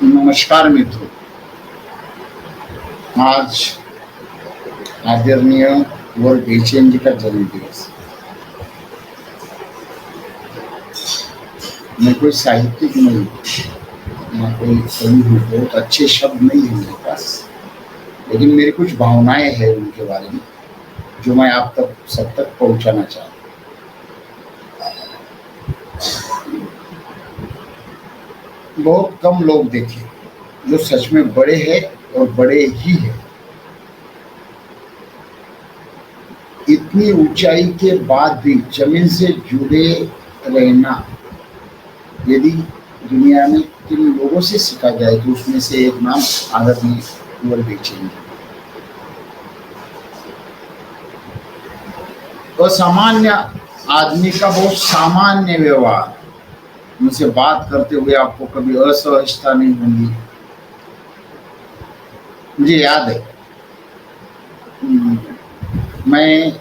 नमस्कार मित्रों। आज आदरणीय वर्ल्ड एशियन जी का जन्म दिवस। मैं कोई साहित्यिक नहीं, ना कोई कवि हूँ, बहुत अच्छे शब्द नहीं है मेरे पास, लेकिन मेरी कुछ भावनाएं हैं उनके बारे में जो मैं आप तक सब तक पहुंचाना चाहता हूँ। बहुत कम लोग देखे जो सच में बड़े हैं और बड़े ही हैं। इतनी ऊंचाई के बाद भी जमीन से जुड़े रहना यदि दुनिया में किन लोगों से सीखा जाए तो उसमें से एक नाम आदरणीय कुंवर बेचैन। असामान्य आदमी का बहुत सामान्य व्यवहार, उनसे बात करते हुए आपको कभी असहजता नहीं होगी। मुझे याद है, मैं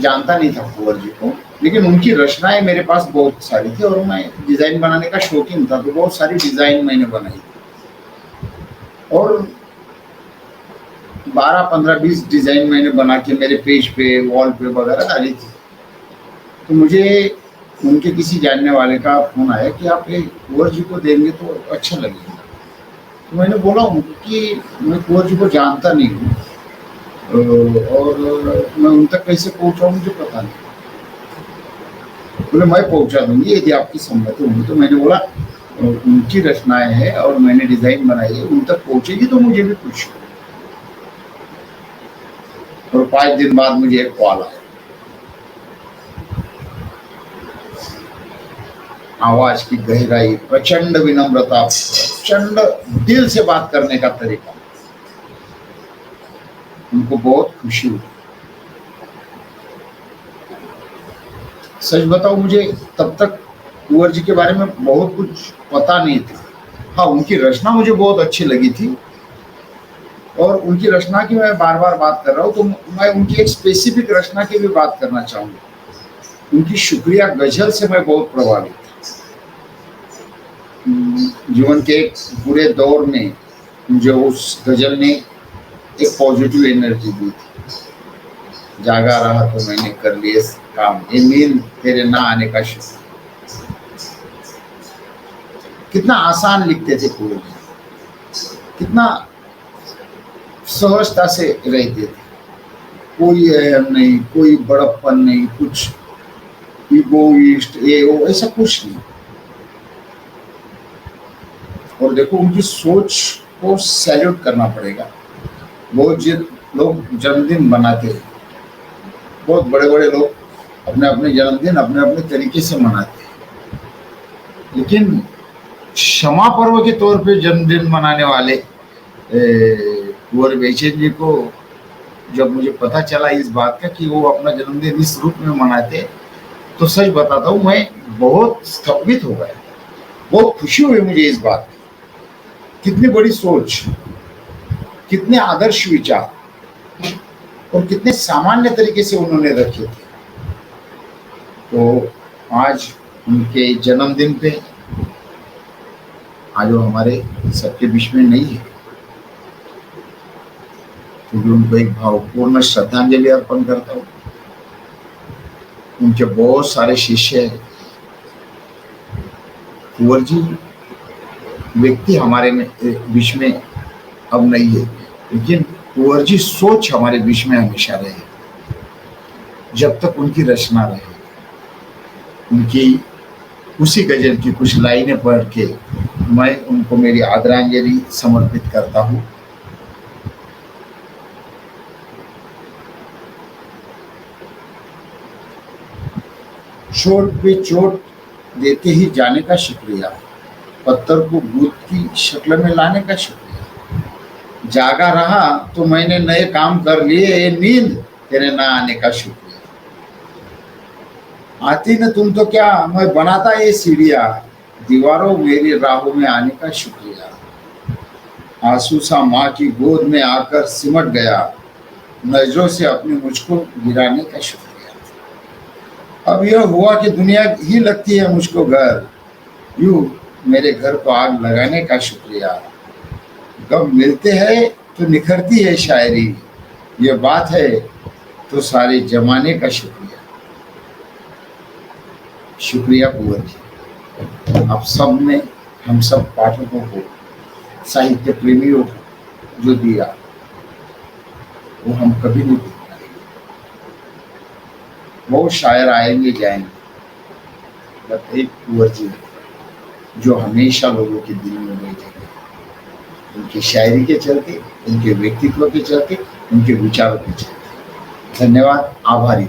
जानता नहीं था कुंवर जी को, लेकिन उनकी रचनाएं मेरे पास बहुत सारी थी और मैं डिजाइन बनाने का शौकीन था, तो बहुत सारी डिजाइन मैंने बनाई और 12, 15, 20 डिजाइन मैंने बना के मेरे पेज पे वॉल पे वगैरह डाली थी। तो मुझे उनके किसी जानने वाले का फोन आया कि आप ये कुंवर जी को देंगे तो अच्छा लगेगा। तो मैंने बोला उनको कि मैं कुंवर जी को जानता नहीं हूँ और मैं उन तक कैसे पहुँचाऊँ मुझे पता नहीं। बोले मैं पहुँचा दूंगी यदि आपकी सम्मति होगी। तो मैंने बोला उनकी रचनाएं हैं और मैंने डिजाइन बनाई है, उन तक पहुँचेगी तो मुझे भी खुश हो। और 5 दिन बाद मुझे एक कॉल आया। आवाज की गहराई, प्रचंड विनम्रता, प्रचंड दिल से बात करने का तरीका, उनको बहुत खुशी हुई। सच बताऊं, मुझे तब तक कुंवर जी के बारे में बहुत कुछ पता नहीं था। हाँ, उनकी रचना मुझे बहुत अच्छी लगी थी और उनकी रचना की मैं बार बार बात कर रहा हूँ, तो मैं उनकी एक स्पेसिफिक रचना की भी बात करना चाहूंगा। उनकी शुक्रिया गजल से मैं बहुत प्रभावित था। जीवन के एक बुरे दौर में मुझे उस गजल ने एक पॉजिटिव एनर्जी दी थी। जागा रहा तो मैंने कर लिए काम, ये नींद तेरे ना आने का शुक्र। कितना आसान लिखते थे कुंवर जी, कितना सहजता से रहते थे। कोई अहम नहीं, कोई बड़प्पन नहीं, कुछ इगोइस्ट ये वो ऐसा कुछ नहीं। और देखो उनकी सोच को सैल्यूट करना पड़ेगा। बहुत लोग जन्मदिन मनाते हैं, बहुत बड़े बड़े लोग अपने अपने जन्मदिन अपने अपने तरीके से मनाते हैं, लेकिन क्षमा पर्व के तौर पे जन्मदिन मनाने वाले कुंवर बेचैन जी को जब मुझे पता चला इस बात का कि वो अपना जन्मदिन इस रूप में मनाते, तो सच बताता हूँ मैं बहुत स्तंभित हो गया। बहुत खुशी हुई मुझे इस बात की। कितनी बड़ी सोच, कितने आदर्श विचार और कितने सामान्य तरीके से उन्होंने रखे थे। तो आज उनके जन्मदिन पे आज वो हमारे सबके बीच में नहीं है, क्योंकि उनको एक भावपूर्ण श्रद्धांजलि अर्पण करता हूँ। उनके बहुत सारे शिष्य हैं। कुंवर जी व्यक्ति हमारे बीच में अब नहीं है, लेकिन कुंवर जी सोच हमारे बीच में हमेशा रहे। जब तक उनकी रचना रहे, उनकी उसी गजल की कुछ लाइनें पढ़ के मैं उनको मेरी आदरांजलि समर्पित करता हूँ। चोट पे चोट देते ही जाने का शुक्रिया, पत्थर को भूत की शक्ल में लाने का शुक्रिया। जागा रहा तो मैंने नए काम कर लिए, ये नींद तेरे ना आने का शुक्रिया। आती न तुम तो क्या, मैं बनाता ये सीढ़ियाँ, दीवारों मेरी राहों में आने का शुक्रिया। आंसू सा माँ की गोद में आकर सिमट गया, नजरों से अपने मुझको गिराने का शुक्रिया। अब यह हुआ कि दुनिया ही लगती है मुझको घर, यूं मेरे घर को आग लगाने का शुक्रिया, गम मिलते हैं तो निखरती है शायरी, ये बात है तो सारे जमाने का शुक्रिया। शुक्रिया कुंवर जी, आप सब ने हम सब पाठकों को, साहित्य प्रेमियों को जो दिया वो हम कभी नहीं भूल पाएंगे। बहुत शायर आएंगे जाएंगे, बट एक कुंवर जी जो हमेशा लोगों के दिल में बैठेंगे, उनकी शायरी के चलते, उनके व्यक्तित्व के चलते, उनके विचारों के चलते। धन्यवाद, आभारी।